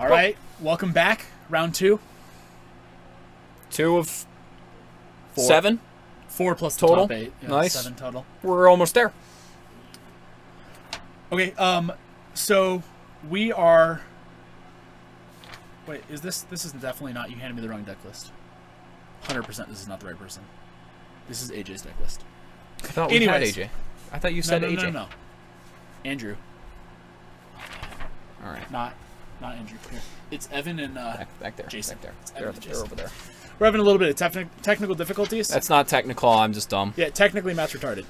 All right, welcome back. Round 2. 2 of 4. 7. 4 plus the Total. top 8. Yeah, Nice. 7 total. We're almost there. Okay, so we are... Wait, is this is definitely not... You handed me the wrong deck list. 100% this is not the right person. This is AJ's deck list. I thought we had AJ. I thought you said AJ. No. Andrew. All right. Not Andrew. Here. It's Evan and back there. Jason. Back there. It's Evan and They're Jason. over there. We're having a little bit of technical difficulties. That's not technical. I'm just dumb. Yeah, technically Matt's retarded.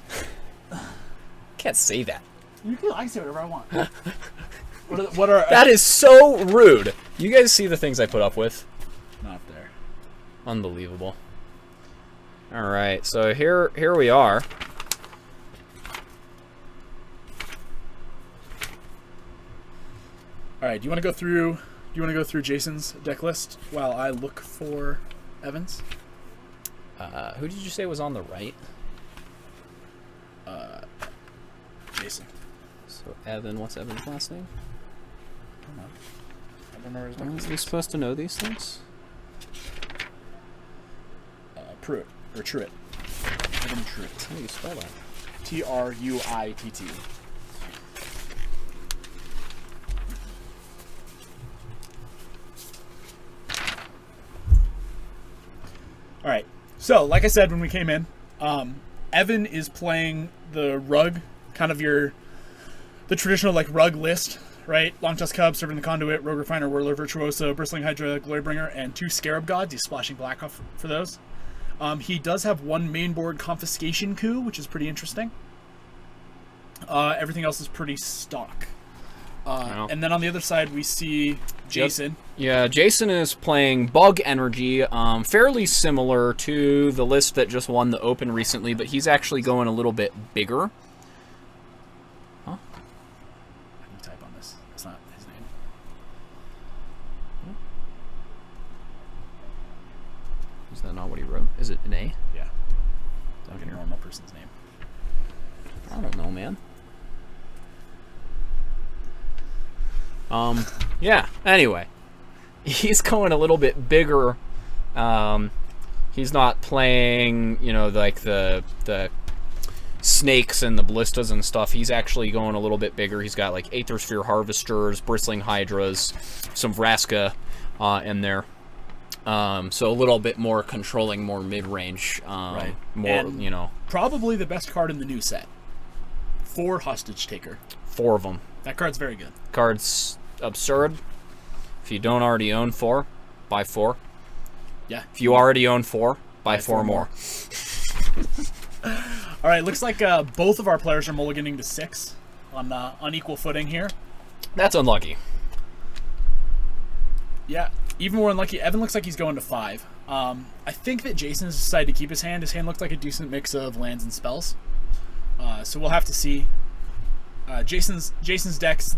Can't say that. I can say whatever I want. What are That is so rude. You guys see the things I put up with? Not there. Unbelievable. All right, so here we are. All right, do you want to go through Jason's deck list while I look for Evan's? Who did you say was on the right? Jason. So Evan, what's Evan's last name? I don't know. I don't know where his deck Aren't list we is. supposed to know these things? Pruitt or Truitt. Evan Truitt. How do you spell that? Truitt. All right. So, like I said when we came in, Evan is playing the rug, kind of the traditional like rug list, right? Long Tusk Cub, Servant of the Conduit, Rogue Refiner, Whirler, Virtuoso, Bristling Hydra, Glorybringer, and 2 Scarab Gods. He's splashing black off for those. He does have 1 mainboard Confiscation Coup, which is pretty interesting. Everything else is pretty stock. And then on the other side, we see Jason. Yeah, Jason is playing Bug Energy, fairly similar to the list that just won the Open recently, but he's actually going a little bit bigger. Huh? I can type on this. That's not his name. Is that not what he wrote? Is it an A? Yeah. Like a normal person's name. I don't know, man. Yeah, anyway. He's going a little bit bigger. He's not playing, like the snakes and the ballistas and stuff. He's actually going a little bit bigger. He's got like Aether Sphere Harvesters, Bristling Hydras, some Vraska in there. So a little bit more controlling, more mid-range. Right. More, And probably the best card in the new set. 4 Hostage Taker. 4 of them. That card's very good. Card's absurd. If you don't already own 4, buy 4. Yeah. If you already own 4, buy 4 more. All right, looks like both of our players are mulliganing to 6 on equal footing here. That's unlucky. Yeah, even more unlucky. Evan looks like he's going to 5. I think that Jason has decided to keep his hand. His hand looked like a decent mix of lands and spells. So we'll have to see. Jason's deck's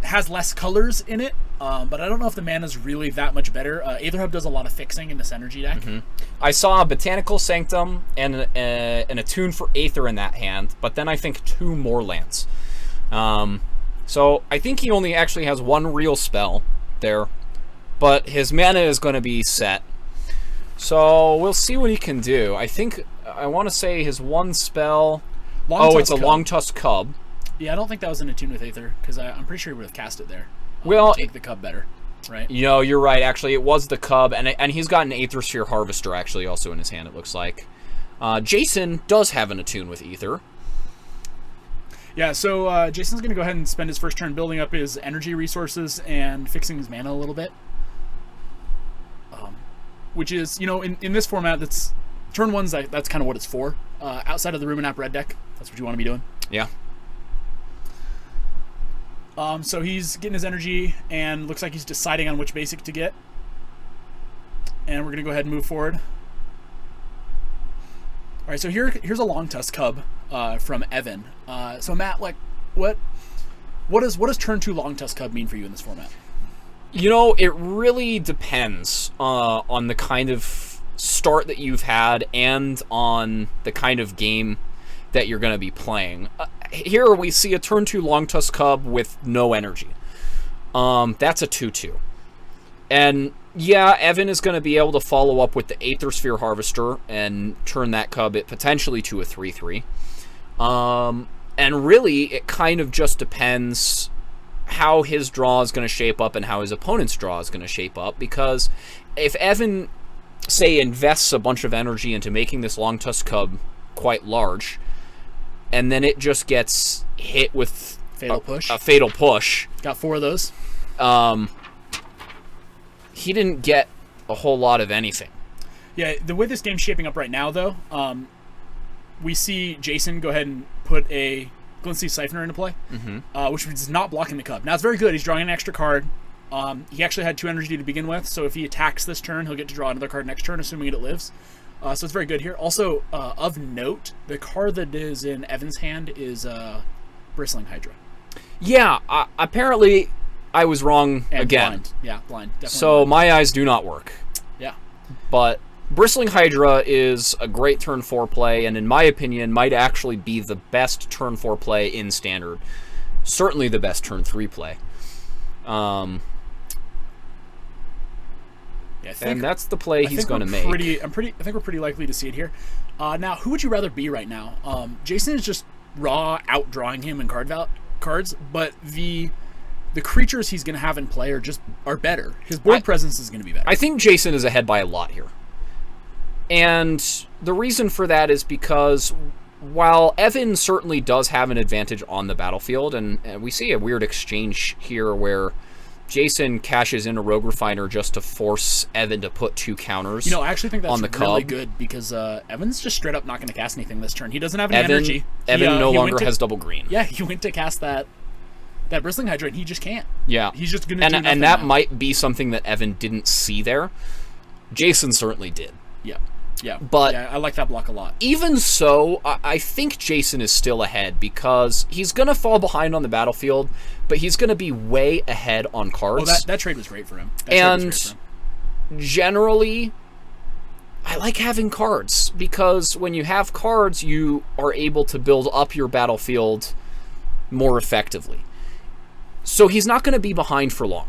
has less colors in it, but I don't know if the mana's really that much better. Aetherhub does a lot of fixing in this energy deck. Mm-hmm. I saw a Botanical Sanctum and an Attune for Aether in that hand, but then I think 2 more lands. So I think he only actually has 1 real spell there, but his mana is going to be set. So we'll see what he can do. I want to say his 1 spell... it's a Long Tusk Cub. Yeah, I don't think that was an Attune with Aether, because I'm pretty sure he would have cast it there. Well, take the Cub better, right? You're right, actually. It was the Cub, and he's got an Aether Sphere Harvester, actually, also in his hand, it looks like. Jason does have an Attune with Aether. Yeah, so Jason's going to go ahead and spend his first turn building up his energy resources and fixing his mana a little bit. Which is, in this format, that's turn 1's that's kind of what it's for. Outside of the Ruminap red deck, that's what you want to be doing. Yeah. So he's getting his energy, and looks like he's deciding on which basic to get. And we're going to go ahead and move forward. All right, so here's a Long Tusk Cub from Evan. So Matt, like, what does turn 2 Long Tusk Cub mean for you in this format? It really depends on the kind of start that you've had and on the kind of game that you're going to be playing. Here we see a turn 2 Long Tusk Cub with no energy. That's a 2/2. And yeah, Evan is going to be able to follow up with the Aether Sphere Harvester and turn that cub potentially to a 3/3. And really, it kind of just depends how his draw is going to shape up and how his opponent's draw is going to shape up. Because if Evan, say, invests a bunch of energy into making this long tusk cub quite large, and then it just gets hit with a fatal push. Got 4 of those. He didn't get a whole lot of anything. Yeah, the way this game's shaping up right now, though, we see Jason go ahead and put a Glintsteel Siphoner into play, which is not blocking the cub. Now, it's very good. He's drawing an extra card. He actually had 2 energy to begin with, so if he attacks this turn, he'll get to draw another card next turn, assuming it lives. So it's very good here. Also, of note, the card that is in Evan's hand is Bristling Hydra. Yeah, apparently I was wrong And again. Blind. Yeah, blind. Definitely So blind. my eyes do not work. Yeah. But Bristling Hydra is a great turn 4 play, and in my opinion, might actually be the best turn 4 play in Standard. Certainly the best turn 3 play. Yeah, And that's the play he's going to make. I think we're pretty likely to see it here. Now, who would you rather be right now? Jason is just raw outdrawing him in cards, but the creatures he's going to have in play are better. His board presence is going to be better. I think Jason is ahead by a lot here. And the reason for that is because while Evan certainly does have an advantage on the battlefield, and we see a weird exchange here where Jason cashes in a Rogue Refiner just to force Evan to put 2 counters. I actually think that's on the really cub. good because Evan's just straight up not going to cast anything this turn. He doesn't have any energy. Evan no longer has double green. Yeah, he went to cast that Bristling Hydra, and he just can't. Yeah. He's just going to do nothing And that now. might be something that Evan didn't see there. Jason certainly did. Yeah. But I like that block a lot. even so, I think Jason is still ahead because he's going to fall behind on the battlefield, but he's going to be way ahead on cards. Well, that trade was great for him. Generally, I like having cards because when you have cards, you are able to build up your battlefield more effectively. So he's not going to be behind for long.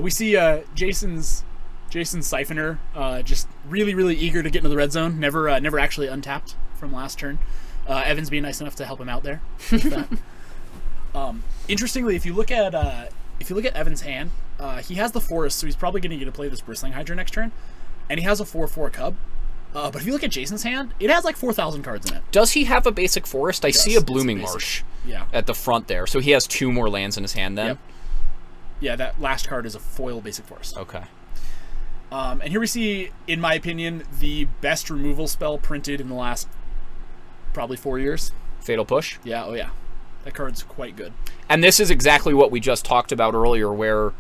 We see Jason's Siphoner just really, really eager to get into the red zone. Never actually untapped from last turn. Evan's being nice enough to help him out there with that. Interestingly, if you look at Evan's hand, he has the forest, so he's probably going to get to play this Bristling Hydra next turn, and he has a 4/4 cub. But if you look at Jason's hand, it has like 4,000 cards in it. Does he have a basic forest? I see a Blooming basic. Marsh Yeah. at the front there, so he has 2 more lands in his hand then? Yep. Yeah, that last card is a foil basic forest. Okay. And here we see, in my opinion, the best removal spell printed in the last probably 4 years. Fatal Push? Yeah, oh yeah. That card's quite good. And this is exactly what we just talked about earlier, where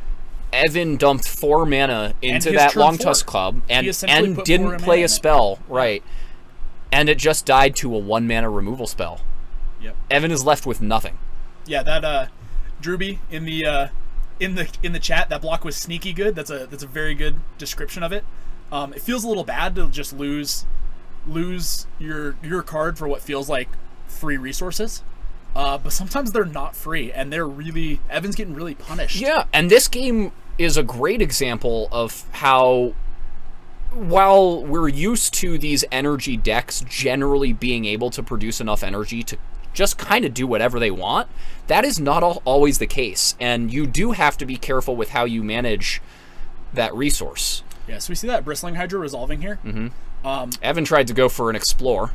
Evan dumped 4 mana into his that turn Long 4. Tusk Club and essentially put 4 didn't mana play in a it. spell, right? And it just died to a 1 mana removal spell. Yep. Evan is left with nothing. Yeah, that Drewby in the chat, that block was sneaky good. That's a very good description of it. It feels a little bad to just lose your card for what feels like free resources. But sometimes they're not free, and Evan's getting really punished. Yeah, and this game is a great example of how, while we're used to these energy decks generally being able to produce enough energy to just kind of do whatever they want, that is not always the case, and you do have to be careful with how you manage that resource. Yeah, so we see that Bristling Hydra resolving here. Mm-hmm. Evan tried to go for an Explore.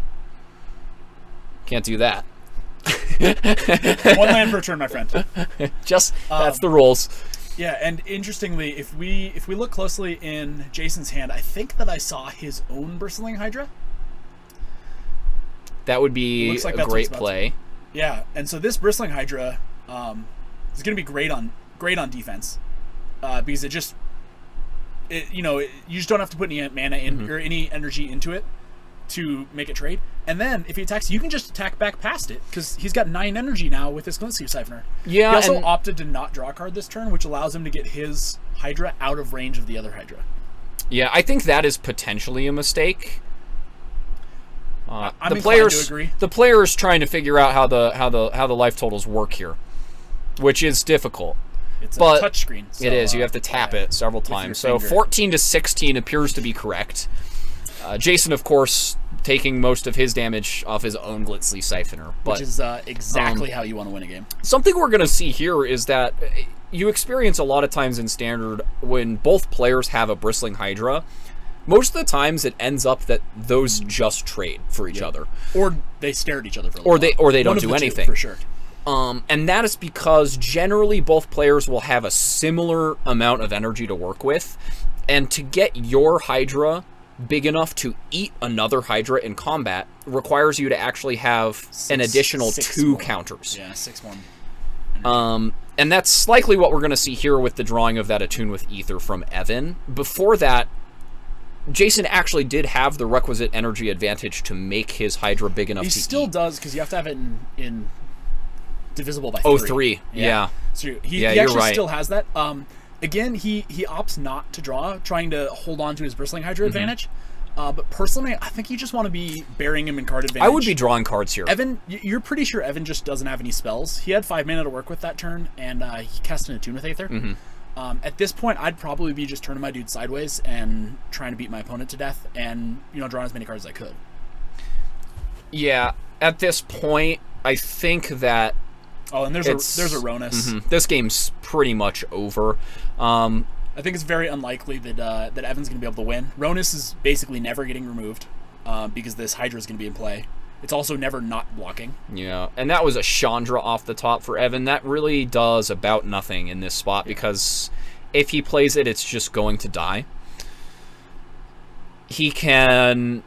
Can't do that. 1 land per turn, my friend. Just that's the rules. Yeah, and interestingly, if we look closely in Jason's hand, I think that I saw his own Bristling Hydra. That would be Looks like a that's great what's play. Yeah, and so this Bristling Hydra is going to be great on defense because you just don't have to put any mana in or any energy into it to make it trade. And then if he attacks, you can just attack back past it because he's got 9 energy now with this Glintsteel Siphoner. Yeah, he also and opted to not draw a card this turn, which allows him to get his Hydra out of range of the other Hydra. yeah, I think that is potentially a mistake. I'm inclined to agree. The players trying to figure out how the life totals work here. which is difficult. It's a But touchscreen. So, it is. You have to tap it several your times. So finger. 14 to 16 appears to be correct. Jason, of course, taking most of his damage off his own Glitzly Siphoner. But which is exactly how you want to win a game. something we're going to see here is that you experience a lot of times in Standard when both players have a Bristling Hydra. Most of the times it ends up that those just trade for each other. Or they stare at each other for a little while. Or they One don't of do the two, anything. for sure. And that is because generally both players will have a similar amount of energy to work with. And to get your Hydra big enough to eat another Hydra in combat requires you to actually have an additional 2 more. counters. Yeah, 6-1. And that's likely what we're going to see here with the drawing of that Attune with Ether from Evan. Before that, Jason actually did have the requisite energy advantage to make his Hydra big enough He to still eat. does, because you have to have it in divisible by 3. 3, yeah. So he you're actually right. still has that. Again, he opts not to draw, trying to hold on to his Bristling Hydra Mm-hmm. advantage. But personally, I think you just want to be burying him in card advantage. I would be drawing cards here. Evan, you're pretty sure Evan just doesn't have any spells. He had 5 mana to work with that turn, and he cast an Attune with Aether. Mm-hmm. At this point, I'd probably be just turning my dude sideways and trying to beat my opponent to death, and drawing as many cards as I could. Yeah, at this point, I think that Oh, and there's a Ronus. this game's pretty much over. I think it's very unlikely that that Evan's going to be able to win. Ronus is basically never getting removed because this Hydra is going to be in play. It's also never not blocking. Yeah, and that was a Chandra off the top for Evan. That really does about nothing in this spot because if he plays it, it's just going to die. He can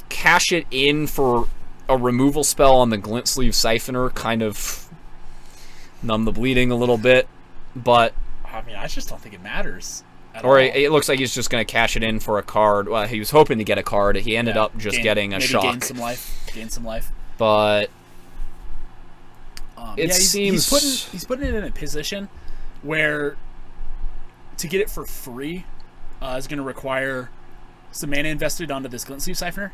cash it in for a removal spell on the Glint Sleeve Siphoner, kind of numb the bleeding a little bit, but... I mean, I just don't think it matters at Or all. it looks like he's just going to cash it in for a card. Well, he was hoping to get a card. He ended up just getting a maybe shock. Gain some life. But it he's seems... he's putting it in a position where to get it for free is going to require some mana invested onto this Glint Sleeve Siphoner.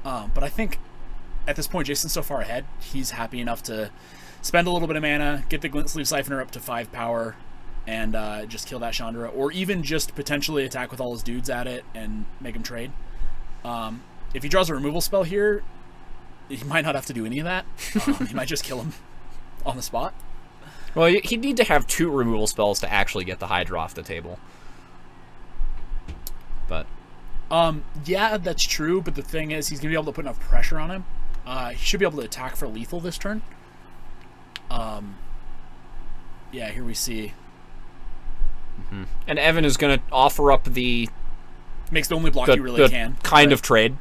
But I think at this point, Jason's so far ahead, he's happy enough to spend a little bit of mana, get the Glint Sleeve Siphoner up to 5 power, and just kill that Chandra, or even just potentially attack with all his dudes at it and make him trade. If he draws a removal spell here, he might not have to do any of that. He might just kill him on the spot. Well, he'd need to have 2 removal spells to actually get the Hydra off the table. But... yeah, that's true, but the thing is, he's going to be able to put enough pressure on him. He should be able to attack for lethal this turn. Yeah, here we see. And Evan is going to offer up the... Makes the only block you really can. Kind of trade.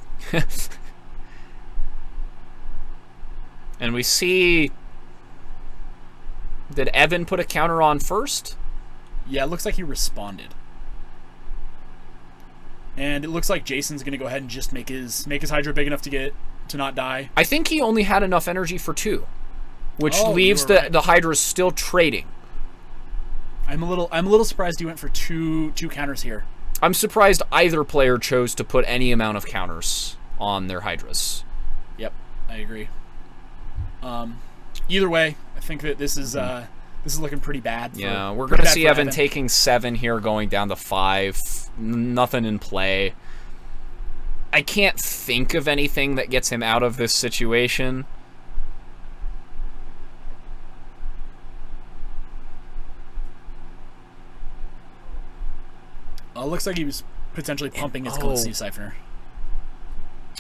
And we see... Did Evan put a counter on first? Yeah, it looks like he responded. And it looks like Jason's going to go ahead and just make his Hydra big enough to not die. I think he only had enough energy for 2. Which Oh, leaves you were right. the Hydra still trading. I'm a little surprised he went for two counters here. I'm surprised either player chose to put any amount of counters on their Hydras. Yep, I agree. Either way, I think that this is looking pretty bad. Yeah, we're going to see Evan taking 7 here, going down to 5. Nothing in play. I can't think of anything that gets him out of this situation. Looks like he was potentially pumping his Glint Sleeve Siphoner.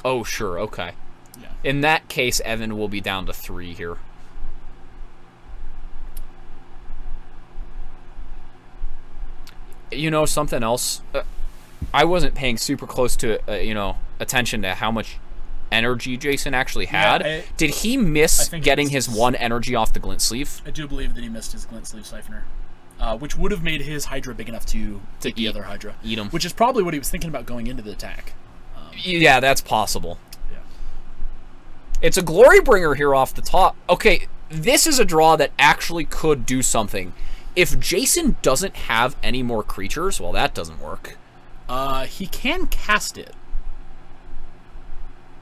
Oh, sure, okay. Yeah. In that case, Evan will be down to 3 here. You know, something else? I wasn't paying super close to, attention to how much energy Jason actually had. Yeah, Did he miss think getting he his missed 1 energy off the Glint Sleeve? I do believe that he missed his Glint Sleeve Siphoner, which would have made his Hydra big enough to take the other Hydra. Eat him. Which is probably what he was thinking about going into the attack. Yeah, that's possible. Yeah. It's a Glory Bringer here off the top. Okay, this is a draw that actually could do something. If Jason doesn't have any more creatures, well, that doesn't work. He can cast it.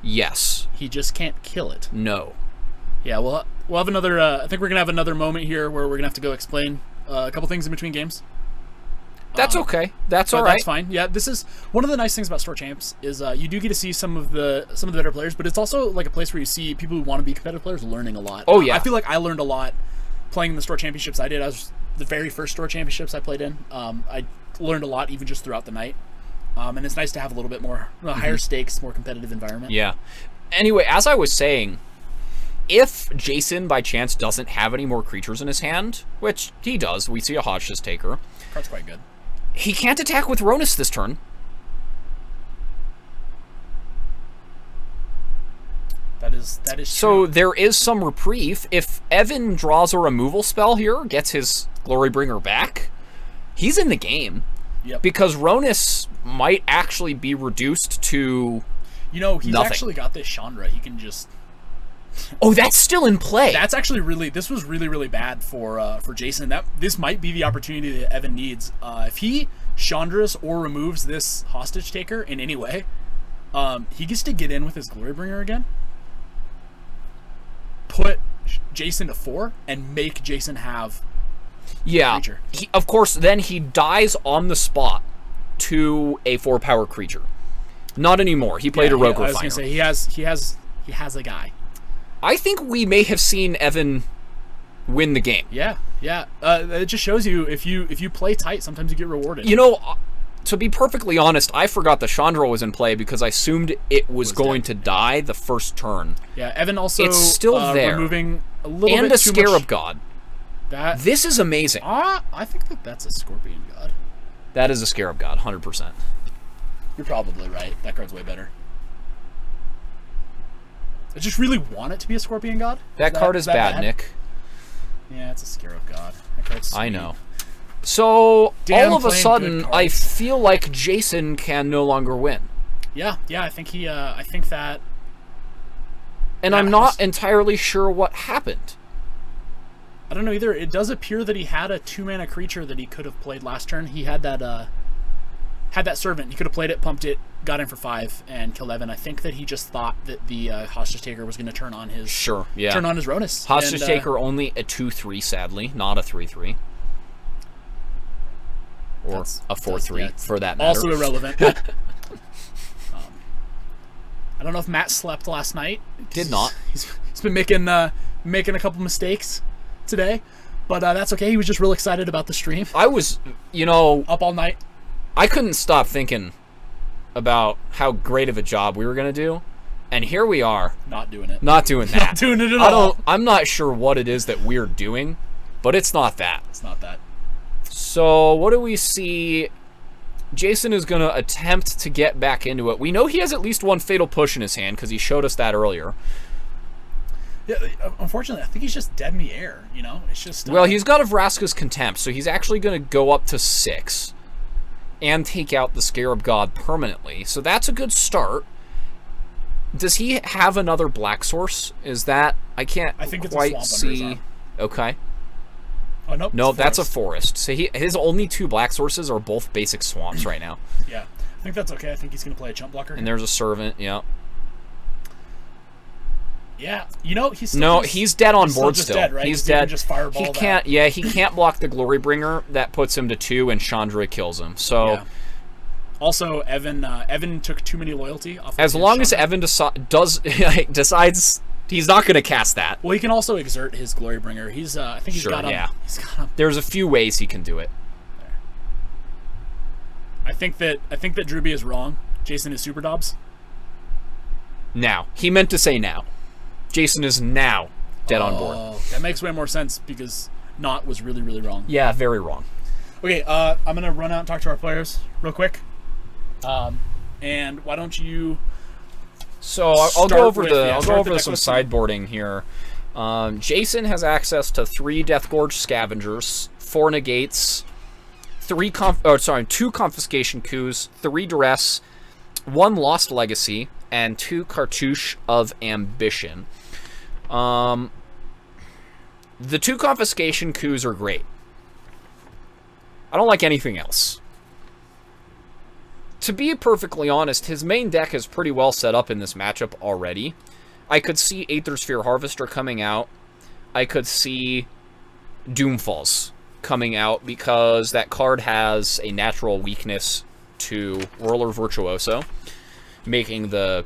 Yes. He just can't kill it. No. Yeah, well, we'll have another. I think we're gonna have another moment here where we're gonna have to go explain a couple things in between games. That's okay. That's all right. That's fine. Yeah, this is one of the nice things about Store Champs is you do get to see some of the better players, but it's also like a place where you see people who want to be competitive players learning a lot. Oh yeah. I feel like I learned a lot playing in the Store Championships I did. I was the very first Store Championships I played in. I learned a lot even just throughout the night. And it's nice to have a little bit more higher stakes, more competitive environment. Yeah. Anyway, as I was saying, if Jason by chance doesn't have any more creatures in his hand, which he does, we see a Hodge's Taker. Card's quite good. He can't attack with Ronus this turn. That is so true. There is some reprieve. If Evan draws a removal spell here, gets his Glorybringer back, he's in the game. Yep. Because Ronus might actually be reduced to he's nothing. actually got this Chandra. He can just... Oh, that's still in play. That's actually this was really bad for Jason. This might be the opportunity that Evan needs. If he Chandras or removes this Hostage Taker in any way, he gets to get in with his Glorybringer again, put Jason to 4, and make Jason have yeah. creature. Of course, then he dies on the spot to a 4-power creature. Not anymore. He played a Rogue Refiner. I was gonna say he has a guy. I think we may have seen Evan win the game. Yeah. It just shows you if you play tight, sometimes you get rewarded. To be perfectly honest, I forgot the Chandra was in play because I assumed it was going to die the first turn. Yeah, Evan also it's still there, removing a little and bit a too Scarab much. God. This is amazing. I think that's a Scorpion God. That is a Scarab God, 100%. You're probably right. That card's way better. I just really want it to be a Scorpion God. That card is bad, Nick. Yeah, it's a Scarab God. That card's sweet. I know. So, Damn, all of a playing sudden, good I cards. feel like Jason can no longer win. Yeah, I think I think that... And I'm not entirely sure what happened. I don't know either. It does appear that he had a 2-mana creature that he could have played last turn. He had that Servant. He could have played it, pumped it, got in for 5, and killed Evan. I think that he just thought that the Hostage Taker was going to turn on his... Sure, yeah. Turn on his Ronus. Hostage Taker only a 2/3, sadly, not a 3/3. Or a 4/3, for that matter. Also irrelevant. I don't know if Matt slept last night. Did not. He's been making a couple mistakes today, but that's okay. He was just real excited about the stream. I was, up all night. I couldn't stop thinking about how great of a job we were going to do, and here we are. Not doing it. Not doing that. Not doing it at all. I'm not sure what it is that we're doing, but it's not that. It's not that. So, what do we see? Jason is going to attempt to get back into it. We know he has at least one Fatal Push in his hand because he showed us that earlier. Yeah, unfortunately, I think he's just dead in the air, It's just... Well, he's got a Vraska's Contempt, so he's actually going to go up to 6 and take out the Scarab God permanently. So that's a good start. Does he have another black source? Is that... I can't think it's quite a swamp under his see... arm. Okay. Oh, nope. No, that's a forest. So his only 2 black sources are both basic swamps right now. Yeah, I think that's okay. I think he's going to play a chump blocker. And there's a Servant, yeah. Yeah, he's still no, just, he's dead on board just still. Dead, right? He's You can dead. just fireball he that. can't. Yeah, he can't block the Glorybringer. That puts him to 2, and Chandra kills him. So, Yeah. Also, Evan took too many loyalty off. as of long as Chandra. Evan decides he's not going to cast that. Well, he can also exert his Glorybringer. I think he's Sure, got him. yeah. He's got him. There's a few ways he can do it. I think that Drewby is wrong. Jason is Super Dobbs. Now he meant to say now. Jason is now dead on board. Oh, that makes way more sense because Not was really, really wrong. Yeah, very wrong. Okay, I'm gonna run out and talk to our players real quick. And why don't you? So I'll go over start the deck some list. sideboarding here. Jason has access to 3 Deathgorge Scavengers, 4 Negates, 2 Confiscation Coups, 3 Duress, 1 Lost Legacy, and 2 Cartouche of Ambition. The 2 Confiscation Coups are great. I don't like anything else. To be perfectly honest, his main deck is pretty well set up in this matchup already. I could see Aethersphere Harvester coming out. I could see Doomfalls coming out because that card has a natural weakness to Whirler Virtuoso, making the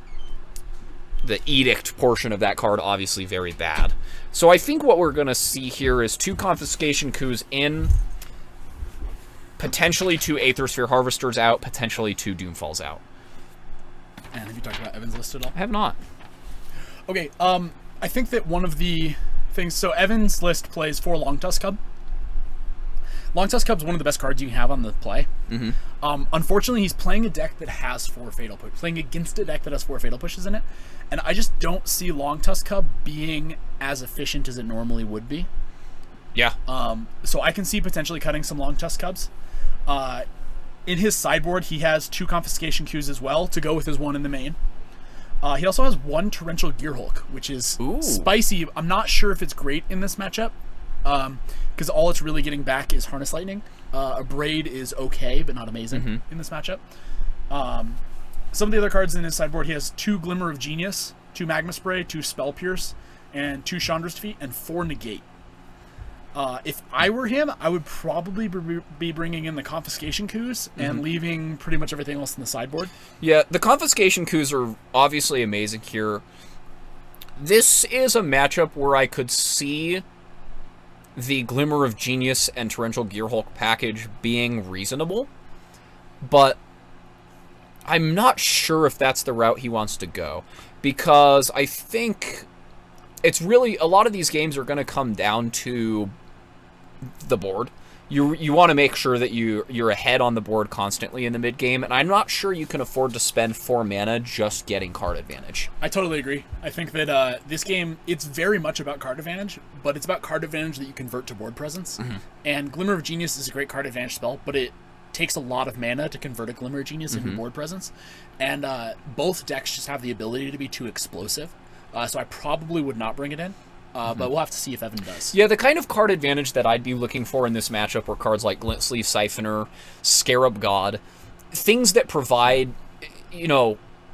Edict portion of that card obviously very bad. So I think what we're going to see here is 2 Confiscation Coups in, potentially 2 Aethersphere Harvesters out, potentially 2 Doomfalls out. And have you talked about Evan's list at all? I have not. Okay, I think that one of the things... So Evan's list plays 4 Longtusk Cub. Longtusk Cub's one of the best cards you can have on the play. Unfortunately, he's playing a deck that has 4 Fatal Push. Playing against a deck that has 4 Fatal Pushes in it. And I just don't see Longtusk Cub being as efficient as it normally would be. Yeah. So I can see potentially cutting some Longtusk Cubs. In his sideboard, he has 2 Confiscation Coups as well to go with his 1 in the main. He also has 1 Torrential Gearhulk, which is spicy. I'm not sure if it's great in this matchup. Because all it's really getting back is Harness Lightning. Abrade is okay, but not amazing in this matchup. Some of the other cards in his sideboard, he has 2 Glimmer of Genius, 2 Magma Spray, 2 Spell Pierce, and 2 Chandra's Defeat, and 4 Negate. If I were him, I would probably be bringing in the Confiscation Coups and leaving pretty much everything else in the sideboard. Yeah, the Confiscation Coups are obviously amazing here. This is a matchup where I could see the Glimmer of Genius and Torrential Gearhulk package being reasonable, but I'm not sure if that's the route he wants to go, because I think it's really, a lot of these games are going to come down to the board. You want to make sure that you're ahead on the board constantly in the mid game, and I'm not sure you can afford to spend 4 mana just getting card advantage. I totally agree. I think that this game, it's very much about card advantage, but it's about card advantage that you convert to board presence. And Glimmer of Genius is a great card advantage spell, but it takes a lot of mana to convert a Glimmer of Genius into board presence. And both decks just have the ability to be too explosive, so I probably would not bring it in. But we'll have to see if Evan does. Yeah, the kind of card advantage that I'd be looking for in this matchup are cards like Glint Sleeve Siphoner, Scarab God, things that provide,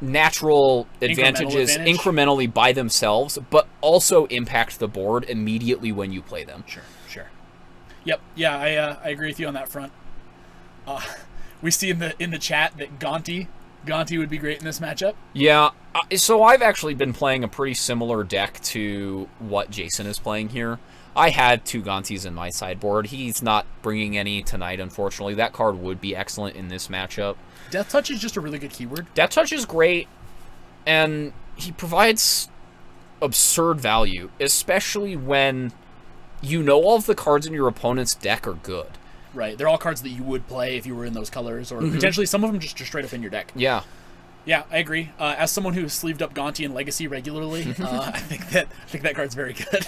natural advantages incrementally by themselves, but also impact the board immediately when you play them. Sure. Yep. Yeah, I agree with you on that front. We see in the chat that Gonti would be great in this matchup. Yeah, so I've actually been playing a pretty similar deck to what Jason is playing here. I had 2 Gontis in my sideboard. He's not bringing any tonight, unfortunately. That card would be excellent in this matchup. Death Touch is just a really good keyword. Death Touch is great, and he provides absurd value, especially when all of the cards in your opponent's deck are good. Right, they're all cards that you would play if you were in those colors, or potentially some of them just straight up in your deck. Yeah. Yeah, I agree. As someone who has sleeved up Gonti in Legacy regularly, I think that card's very good.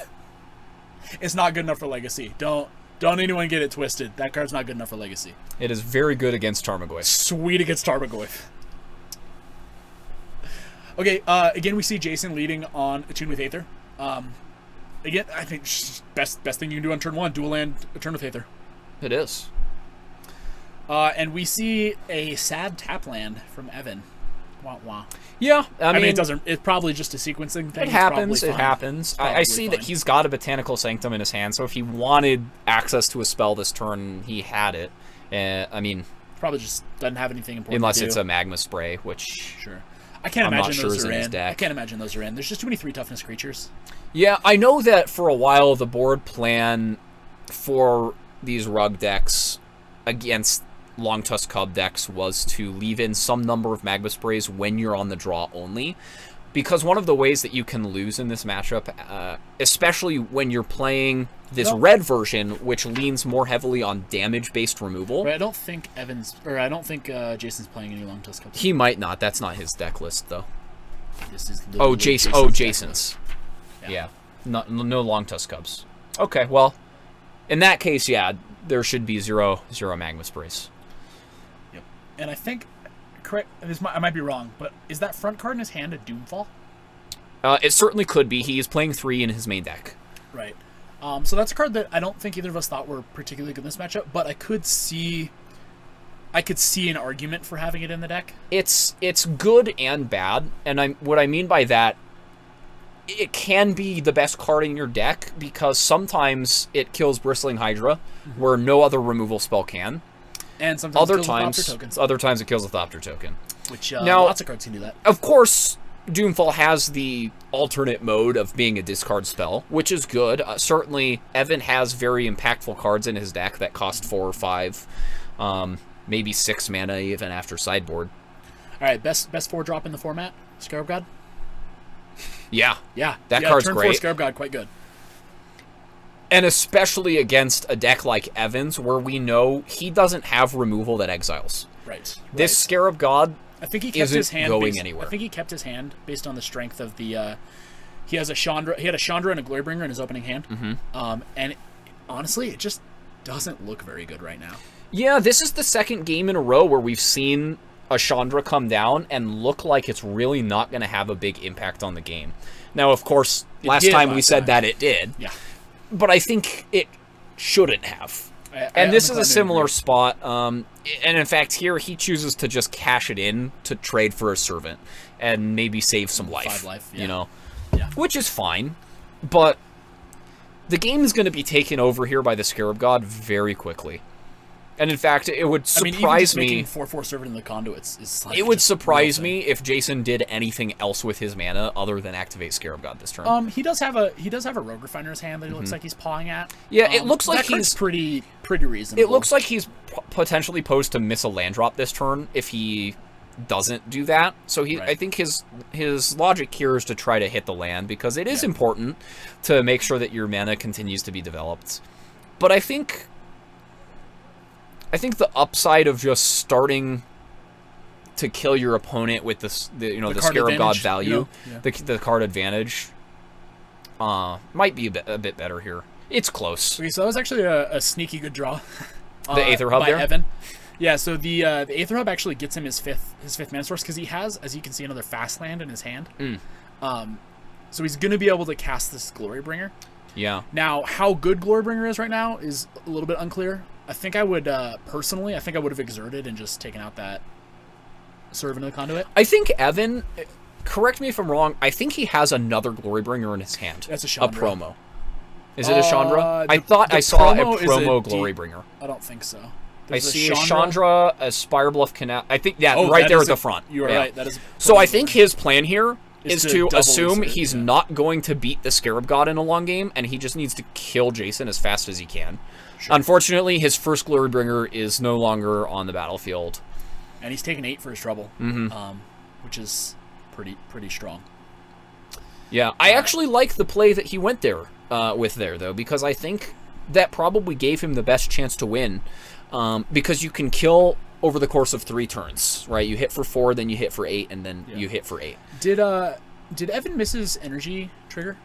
It's not good enough for Legacy. Don't anyone get it twisted. That card's not good enough for Legacy. It is very good against Tarmogoyf. Sweet against Tarmogoyf. Okay, again we see Jason leading on Attune with Aether. Again, I think best thing you can do on turn 1, dual land Attune with Aether. It is. And we see a sad tap land from Evan. Wah wah. Yeah, I mean it doesn't. It's probably just a sequencing thing. It happens. I see that he's got a Botanical Sanctum in his hand, so if he wanted access to a spell this turn, he had it. Probably just doesn't have anything important. Unless to do. It's a Magma Spray, which sure. I can't imagine those are in. I can't imagine those are in. There's just too many 3 toughness creatures. Yeah, I know that for a while the board plan for these rug decks against Longtusk Cub decks was to leave in some number of Magma Sprays when you're on the draw only, because one of the ways that you can lose in this matchup, especially when you're playing this red version, which leans more heavily on damage-based removal. Right, I don't think Jason's playing any Longtusk Cubs. He might not. That's not his deck list, though. This is Jason's. Yeah. No Longtusk Cubs. Okay, well, in that case, yeah, there should be zero Magma Sprays. Yep. And I think, correct, I might be wrong, but is that front card in his hand a Doomfall? It certainly could be. He is playing 3 in his main deck. Right. So that's a card that I don't think either of us thought were particularly good in this matchup, but I could see an argument for having it in the deck. It's good and bad, and what I mean by that it can be the best card in your deck because sometimes it kills Bristling Hydra, where no other removal spell can. And sometimes Other it kills times, with Thopter tokens, other times it kills a Thopter token. which now, lots of cards can do that. Of course, Doomfall has the alternate mode of being a discard spell, which is good. Certainly, Evan has very impactful cards in his deck that cost 4 or 5, maybe 6 mana even after sideboard. All right, best 4-drop in the format, Scarab God. Yeah, Yeah, that card's turn great. 4 Scarab God, quite good. And especially against a deck like Evan's, where we know he doesn't have removal that exiles. Right. This Scarab God I think he kept isn't his hand going anywhere. I think he kept his hand based on the strength of the. He has a Chandra. He had a Chandra and a Glorybringer in his opening hand. And honestly, it just doesn't look very good right now. Yeah, this is the second game in a row where we've seen a Chandra come down and look like it's really not going to have a big impact on the game. Now, of course, last time we said that it did. Yeah. But I think it shouldn't have. And this is a similar spot. And in fact, here he chooses to just cash it in to trade for a Servant and maybe save some life. 5 life, yeah. You know, Yeah. which is fine. But the game is going to be taken over here by the Scarab God very quickly. And in fact, it would surprise me. Making 4/4 Servant in the conduits is like It would surprise me if Jason did anything else with his mana other than activate Scarab God this turn. He does have a Rogue Refiner in his hand that he looks like he's pawing at. Yeah, it looks like that card's he's pretty reasonable. It looks like he's potentially posed to miss a land drop this turn if he doesn't do that. So I think his logic here is to try to hit the land because it is important to make sure that your mana continues to be developed. But I think the upside of just starting to kill your opponent with the Scarab God value, the card advantage, might be a bit better here. It's close. Okay, so that was actually a sneaky good draw. The Aether Hub by there? Evan. Yeah, so the Aether Hub actually gets him his fifth mana source because he has, as you can see, another fast land in his hand. So he's going to be able to cast this Glorybringer. Yeah. Now, how good Glorybringer is right now is a little bit unclear. I think I would, personally, I would have exerted and just taken out that Servant of the Conduit. I think Evan, correct me if I'm wrong, I think he has another Glorybringer in his hand. That's a Chandra. A promo. Is it a Chandra? I thought I saw a promo Glorybringer. I don't think so. I see a Chandra, a Spirebluff Canal. I think, right there at the front. You are right. That is. So I think his plan here is to double assume his, he's not going to beat the Scarab God in a long game, and he just needs to kill Jason as fast as he can. Sure. Unfortunately, his first Glorybringer is no longer on the battlefield. And he's taken 8 for his trouble, which is pretty strong. Yeah, I actually like the play that he went there with there, though, because I think that probably gave him the best chance to win, because you can kill over the course of 3 turns, right? You hit for 4, then you hit for 8, and then you hit for 8. Did Evan miss his energy trigger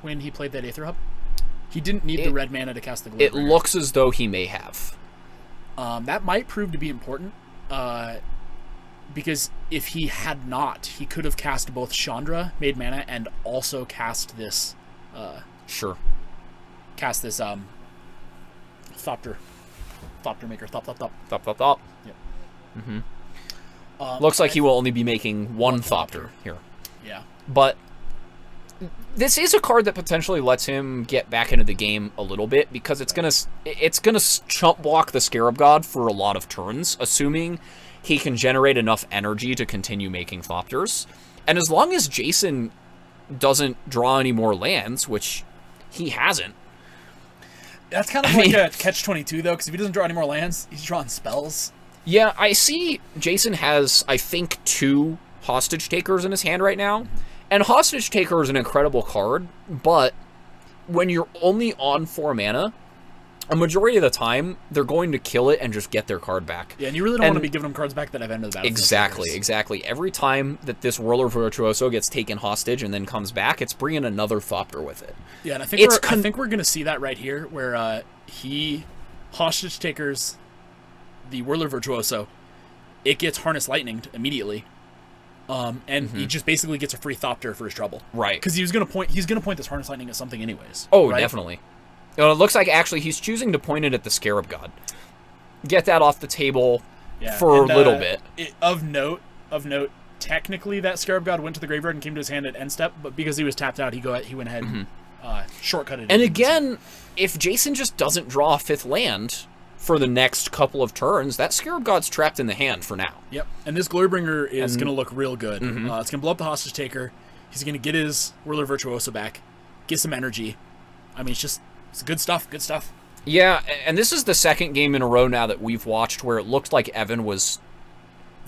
when he played that Aether Hub? He didn't need the red mana to cast the Glorybringer. It looks as though he may have. That might prove to be important, because if he had not, he could have cast both Chandra, made mana, and also cast this. Sure. Cast this Thopter maker. Thop. Yep. Looks like he will only be making one Thopter here. Yeah. But this is a card that potentially lets him get back into the game a little bit because it's gonna chump block the Scarab God for a lot of turns, assuming he can generate enough energy to continue making Thopters. And as long as Jason doesn't draw any more lands, which he hasn't. That's kind of like a catch-22 though, because if he doesn't draw any more lands, he's drawing spells. Yeah, I see Jason has, I think, 2 Hostage Takers in his hand right now. And Hostage Taker is an incredible card, but when you're only on 4 mana, a majority of the time, they're going to kill it and just get their card back. Yeah, and you really don't want to be giving them cards back that have ended the battlefield. Exactly. Every time that this Whirler Virtuoso gets taken hostage and then comes back, it's bringing another Thopter with it. Yeah, and I think we're going to see that right here, where he Hostage Takers the Whirler Virtuoso. It gets Harness Lightninged immediately. And he just basically gets a free Thopter for his trouble. Right. Because he's gonna point this Harness Lightning at something anyways. Oh, right? Definitely. It looks like actually he's choosing to point it at the Scarab God. Get that off the table for a little bit. Of note, technically that Scarab God went to the graveyard and came to his hand at end step, but because he was tapped out, he went ahead and shortcutted it. And again, if Jason just doesn't draw a 5th land for the next couple of turns, that Scarab God's trapped in the hand for now. Yep. And this Glorybringer is going to look real good. It's going to blow up the Hostage Taker. He's going to get his Whirler Virtuoso back, get some energy. I mean, it's good stuff. Good stuff. Yeah, and this is the second game in a row now that we've watched where it looked like Evan was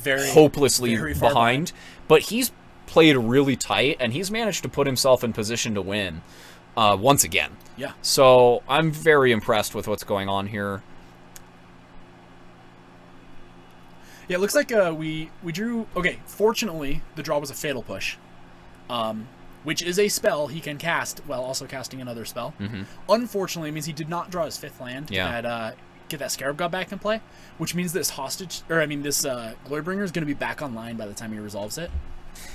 hopelessly behind, but he's played really tight, and he's managed to put himself in position to win once again. Yeah. So I'm very impressed with what's going on here. Yeah, it looks like we drew... Okay, fortunately, the draw was a Fatal Push, which is a spell he can cast while also casting another spell. Unfortunately, it means he did not draw his 5th land to get that Scarab God back in play, which means this this Glorybringer is going to be back online by the time he resolves it.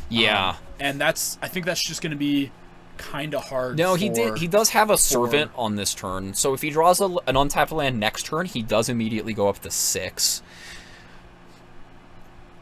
Yeah. And I think that's just going to be kind of hard. No, he does have a Servant on this turn, so if he draws an untapped land next turn, he does immediately go up to 6.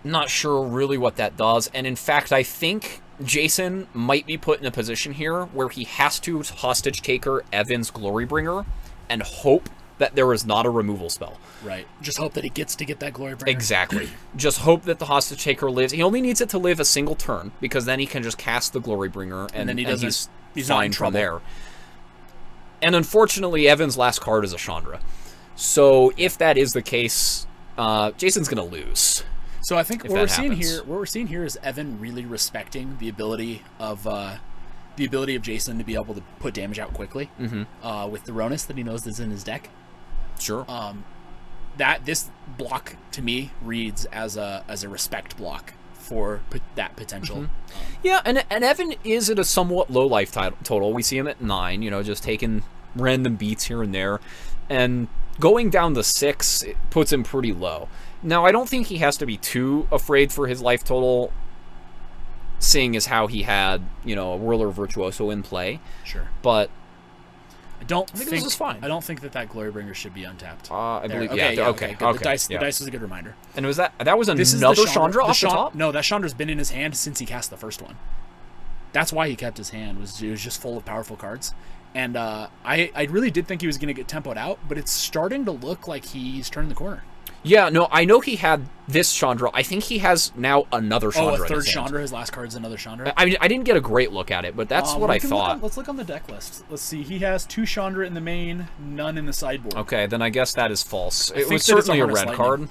Not sure really what that does, and in fact, I think Jason might be put in a position here where he has to Hostage Taker Evan's Glorybringer and hope that there is not a removal spell. Right. Just hope that he gets to get that Glorybringer. Exactly. Just hope that the Hostage Taker lives. He only needs it to live a single turn, because then he can just cast the Glorybringer, and then he's fine from there. And unfortunately, Evan's last card is a Chandra. So if that is the case, Jason's going to lose. So I think what we're seeing here is Evan really respecting the ability of Jason to be able to put damage out quickly with the Ronus that he knows is in his deck. Sure. That this block to me reads as a respect block for that potential. Yeah, and Evan is at a somewhat low life total. We see him at 9, just taking random beats here and there, and going down to 6 it puts him pretty low. Now, I don't think he has to be too afraid for his life total, seeing as how he had, a Whirler Virtuoso in play. Sure. But I think this is fine. I don't think that Glorybringer should be untapped. I believe, okay. The dice is a good reminder. And was that was another Chandra off the top? No, that Chandra's been in his hand since he cast the first one. That's why he kept his hand, it was just full of powerful cards. And I really did think he was going to get tempoed out, but it's starting to look like he's turning the corner. Yeah, no, I know he had this Chandra. I think he has now another Chandra. Oh, a third in his hand. Chandra. His last card's another Chandra. I mean, I didn't get a great look at it, but that's what I thought. Let's look on the deck list. Let's see. He has 2 Chandra in the main, none in the sideboard. Okay, then I guess that is false. It was certainly a red card.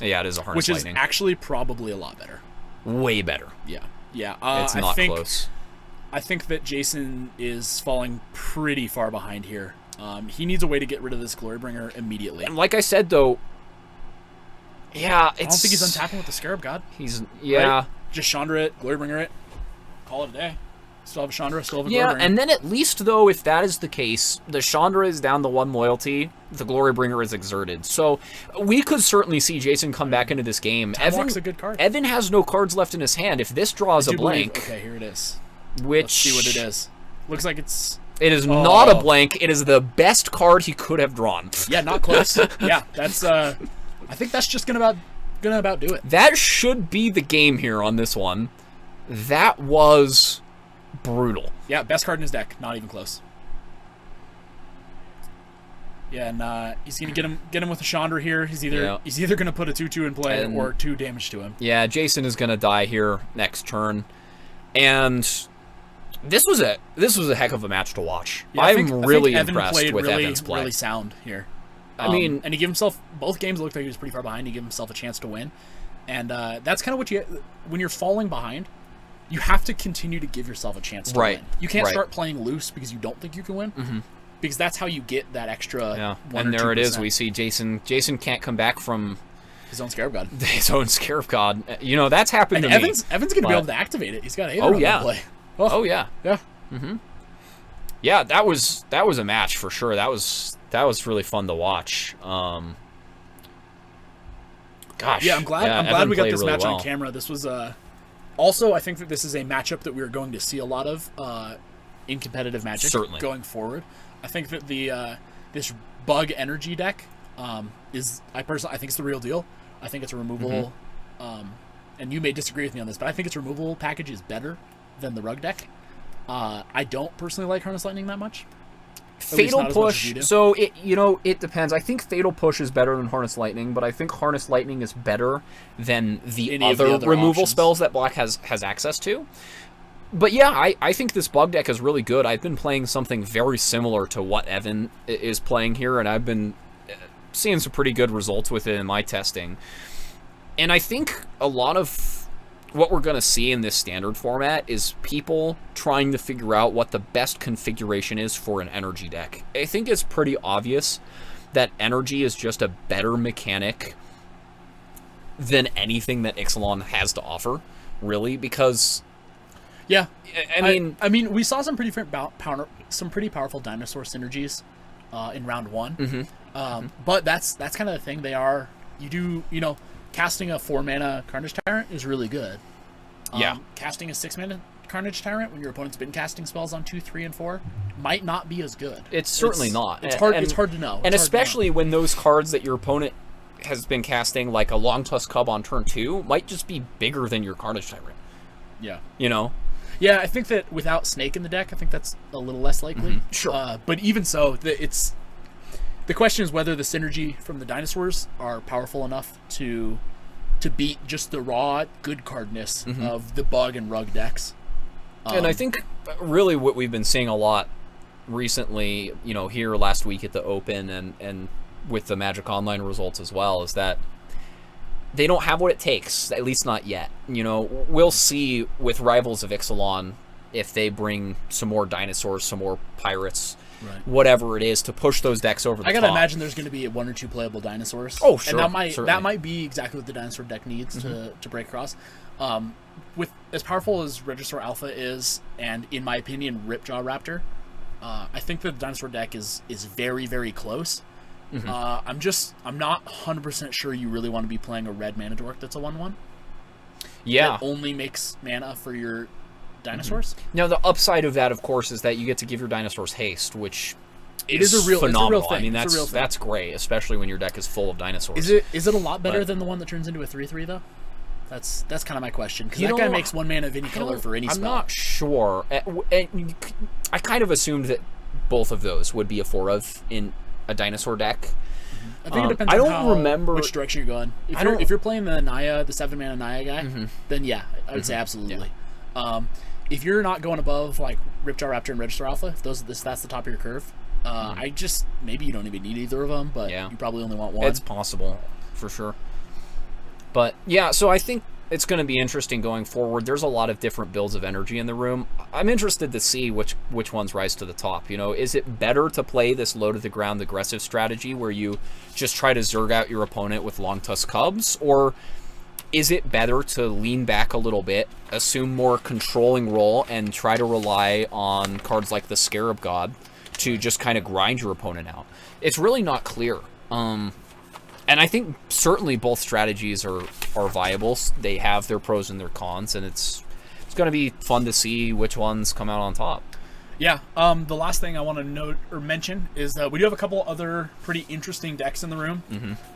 Yeah, it is a Harness Lightning. Which is actually probably a lot better. Way better. Yeah. It's not close. I think that Jason is falling pretty far behind here. He needs a way to get rid of this Glorybringer immediately. And like I said, though, yeah, I don't think he's untapping with the Scarab God. Right? Just Chandra it, Glorybringer it, call it a day. Still have a Chandra, still have a Glorybringer. Yeah, and then at least, though, if that is the case, the Chandra is down to 1 loyalty, the Glorybringer is exerted. So we could certainly see Jason come back into this game. Evan's a good card. Evan has no cards left in his hand. If this draws a blank... Okay, here it is. Let's see what it is. Looks like it's... It is not a blank. It is the best card he could have drawn. Yeah, not close. Yeah, that's... I think that's just gonna about do it. That should be the game here on this one. That was brutal. Yeah, best card in his deck. Not even close. Yeah, and he's gonna get him with a Chandra here. He's either gonna put a 2/2 in play or 2 damage to him. Yeah, Jason is gonna die here next turn, and this was a heck of a match to watch. Yeah, I'm really impressed with Evan's play. Really sound here. I mean, and he gave himself, both games looked like he was pretty far behind. He gave himself a chance to win, and that's kind of what when you're falling behind, you have to continue to give yourself a chance to win. You can't start playing loose because you don't think you can win, because that's how you get that extra. Yeah, and there it is. We see Jason can't come back from his own Scarab God. His own Scarab God. That's happened to me. Evan's going to be able to activate it. He's got Aether on the play. Oh yeah. Yeah. Yeah, that was a match for sure. That was really fun to watch. Gosh. Yeah, I'm glad we got this match on camera. This was also, I think that this is a matchup that we're going to see a lot of in competitive Magic going forward. I think that the this Bug Energy deck I think it's the real deal. I think it's a removable and you may disagree with me on this, but I think its removal package is better than the Rug deck. I don't personally like Harness Lightning that much. Fatal Push, so it depends. I think Fatal Push is better than Harness Lightning, but I think Harness Lightning is better than the other removal spells that Black has access to. But yeah, I think this bug deck is really good. I've been playing something very similar to what Evan is playing here, and I've been seeing some pretty good results with it in my testing. And I think a lot of what we're going to see in this standard format is people trying to figure out what the best configuration is for an energy deck. I think it's pretty obvious that energy is just a better mechanic than anything that Ixalan has to offer, really, because... Yeah, I mean, we saw some pretty powerful dinosaur synergies in round one. But that's kind of the thing. They are casting a 4-mana Carnage Tyrant is really good. Casting a 6-mana Carnage Tyrant when your opponent's been casting spells on 2, 3, and 4 might not be as good. It's certainly not. It's hard. It's hard to know. And especially when those cards that your opponent has been casting, like a Long Tusk Cub on turn 2, might just be bigger than your Carnage Tyrant. Yeah. Yeah, I think that without Snake in the deck, I think that's a little less likely. Sure. But even so, the question is whether the synergy from the dinosaurs are powerful enough to beat just the raw good cardness of the Bug and Rug decks. And I think really what we've been seeing a lot recently, here last week at the Open and with the Magic Online results as well, is that they don't have what it takes, at least not yet. We'll see with Rivals of Ixalan if they bring some more dinosaurs, some more pirates, whatever it is, to push those decks over the top. I gotta imagine there's going to be 1 or 2 playable dinosaurs. Oh, sure. And that might be exactly what the dinosaur deck needs to break across. With as powerful as Regisaur Alpha is, and in my opinion, Ripjaw Raptor, I think that the dinosaur deck is very, very close. I'm not 100% sure you really want to be playing a red mana dork that's a 1/1. Yeah. That only makes mana for your dinosaurs. Now, the upside of that, of course, is that you get to give your dinosaurs haste, which is It's phenomenal. a real thing. I mean, that's great, especially when your deck is full of dinosaurs. Is it a lot better than the one that turns into a 3/3 though? That's kind of my question, because that guy makes 1 mana of any color for any spell. I'm not sure. I kind of assumed that both of those would be a 4 of in a dinosaur deck. I think it depends on which direction you're going. If you're playing the Naya, the 7-mana Naya guy, then yeah, I would say absolutely. Yeah. If you're not going above like Ripjaw Raptor and Regisaur Alpha, if that's the top of your curve, maybe you don't even need either of them, but you probably only want one. It's possible, for sure. But yeah, so I think it's going to be interesting going forward. There's a lot of different builds of energy in the room. I'm interested to see which ones rise to the top. Is it better to play this low to the ground aggressive strategy where you just try to zerg out your opponent with Long Tusk Cubs, or is it better to lean back a little bit, assume more controlling role, and try to rely on cards like the Scarab God to just kind of grind your opponent out? It's really not clear. And I think certainly both strategies are viable. They have their pros and their cons, and it's going to be fun to see which ones come out on top. Yeah. The last thing I want to note or mention is that we do have a couple other pretty interesting decks in the room.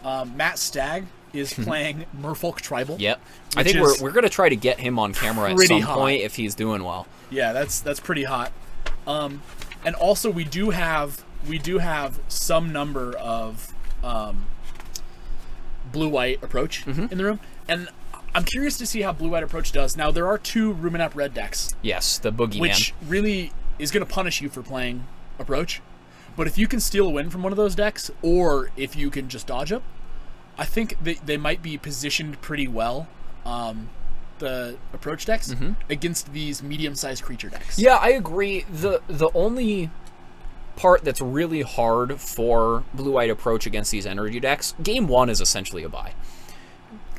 Matt Stagg is playing Merfolk Tribal. Yep. I think we're going to try to get him on camera at some point if he's doing well. Yeah, that's pretty hot. And also we do have some number of blue-white approach in the room, and I'm curious to see how blue-white approach does. Now, there are 2 Ruminap red decks. Yes, the Boogeyman. Which really is going to punish you for playing approach. But if you can steal a win from one of those decks, or if you can just dodge up, I think they might be positioned pretty well, the approach decks, against these medium-sized creature decks. Yeah, I agree. The only part that's really hard for blue-white approach against these energy decks, game 1 is essentially a bye.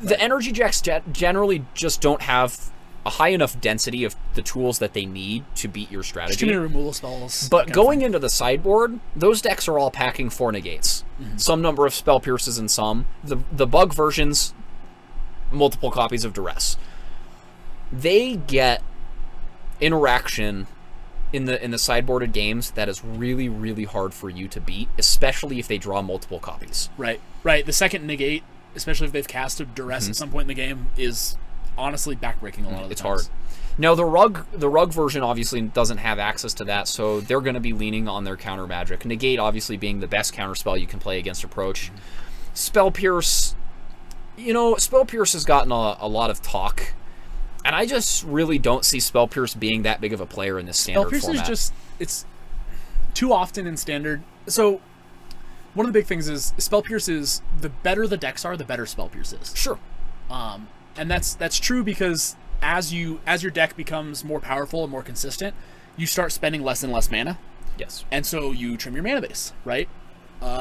The energy decks generally just don't have a high enough density of the tools that they need to beat your strategy. Just too many removal spells. But going into the sideboard, those decks are all packing 4 negates. Some number of spell pierces and some. The bug versions, multiple copies of duress. They get interaction in the sideboarded games that is really, really hard for you to beat, especially if they draw multiple copies. Right. The second negate, especially if they've casted duress at some point in the game, is honestly backbreaking a lot of the It's times. hard. Now the rug version obviously doesn't have access to that, so they're going to be leaning on their counter magic. Negate obviously being the best counter spell you can play against approach. Spell Pierce, Spell Pierce has gotten a lot of talk, and I just really don't see Spell Pierce being that big of a player in this standard Spell Pierce format. is it's too often in standard. So one of the big things is Spell Pierce is the better the decks are, the better Spell Pierce is. Sure. And that's true because as your deck becomes more powerful and more consistent, you start spending less and less mana, Yes. and so you trim your mana base, right?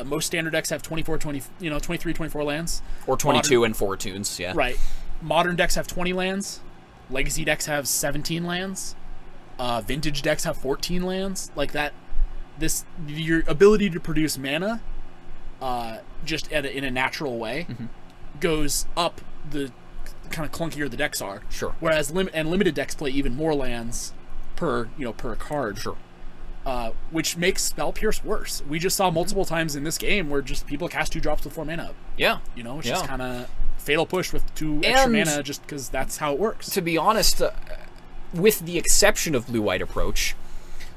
Most standard decks have 23, 24 lands. Or 22 and 4 tunes, yeah. Right. Modern decks have 20 lands. Legacy decks have 17 lands. Vintage decks have 14 lands. Like that, your ability to produce mana, just in a natural way, goes up the kind of clunkier the decks are. Sure. Whereas limited decks play even more lands per card. Sure. Which makes Spell Pierce worse. We just saw multiple times in this game where just people cast 2 drops with 4 mana. Yeah. It's just kind of fatal push with 2 extra mana just because that's how it works. To be honest, with the exception of Blue-White Approach,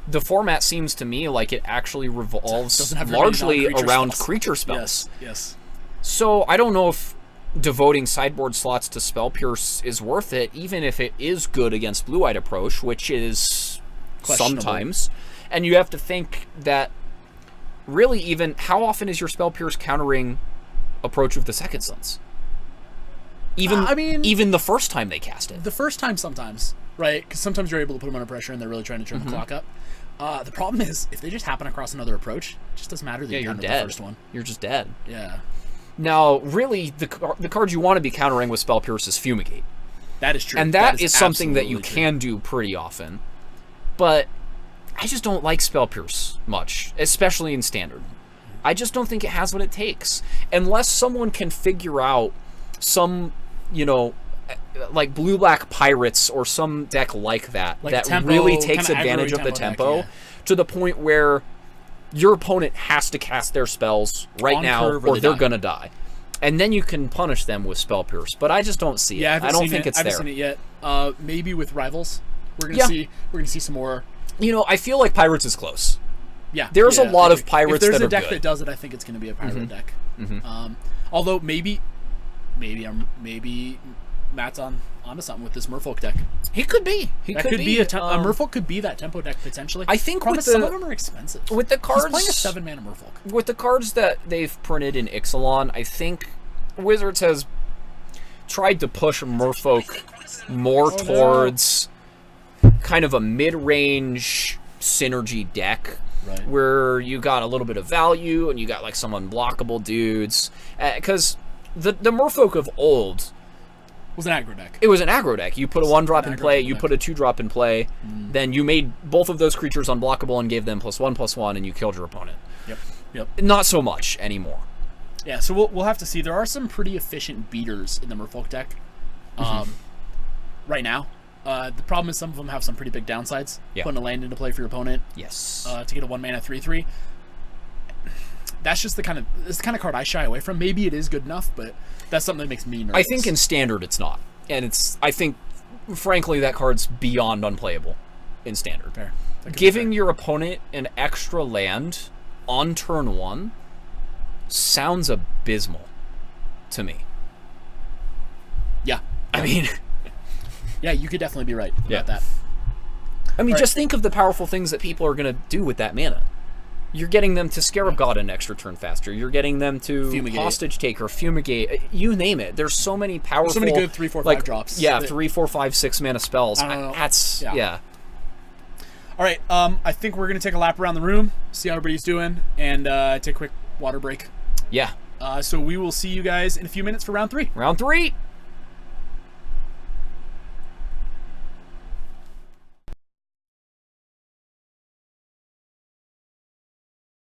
the format seems to me like it actually revolves largely around creature spells. Yes. So I don't know if devoting sideboard slots to Spell Pierce is worth it, even if it is good against Blue-White Approach, which is sometimes. And you have to think that really even how often is your Spell Pierce countering Approach of the Second Sons? Even the first time they cast it. The first time sometimes, right? Because sometimes you're able to put them under pressure and they're really trying to turn the clock up. The problem is if they just happen across another approach, it just doesn't matter that you countered the first one. You're just dead. Yeah. Now, really, the cards you want to be countering with Spell Pierce is Fumigate. That is true. And that is something that you can do pretty often. But I just don't like Spell Pierce much, especially in Standard. I just don't think it has what it takes. Unless someone can figure out some, like Blue-Black Pirates or some deck like that, like that tempo, really takes kinda advantage of the tempo deck, to the point where your opponent has to cast their spells right now or they're going to die. And then you can punish them with Spell Pierce. But I just don't see it. Yeah, I don't think it's there. I haven't seen it yet. Maybe with Rivals, we're gonna see some more. I feel like Pirates is close. Yeah, there's a lot of Pirates if there's that are a deck good. that does it, I think it's going to be a Pirate deck. Although maybe Matt's onto something with this Merfolk deck. He could be. A Merfolk could be that tempo deck potentially. I think some of them are expensive. With the cards, he's playing a 7 mana Merfolk. With the cards that they've printed in Ixalan, I think Wizards has tried to push Merfolk more towards kind of a mid-range synergy deck. Right. Where you got a little bit of value and you got like some unblockable dudes. Because the Merfolk of old was an aggro deck. It was an aggro deck. You put a 1-drop in play, you put a 2-drop in play, then you made both of those creatures unblockable and gave them +1/+1, and you killed your opponent. Yep. Not so much anymore. Yeah, so we'll have to see. There are some pretty efficient beaters in the Merfolk deck right now. The problem is some of them have some pretty big downsides. Yeah. Putting a land into play for your opponent. Yes. To get a 1-mana 3/3. That's just the kind of card I shy away from. Maybe it is good enough, but that's something that makes me nervous. I think in Standard it's not. And I think, frankly, that card's beyond unplayable in Standard. Fair. Giving your opponent an extra land on turn 1 sounds abysmal to me. Yeah. I mean... Yeah, you could definitely be right about that. I mean, just think of the powerful things that people are going to do with that mana. You're getting them to Scarab God an extra turn faster. You're getting them to Fumigate. Hostage Taker, Fumigate, you name it. There's so many powerful... There's so many good 3, 4, 5 drops. Yeah, 3, 4, 5, 6 mana spells. I don't know. That's... Yeah. All right, I think we're going to take a lap around the room, see how everybody's doing, and take a quick water break. Yeah. So we will see you guys in a few minutes for round 3. Round 3!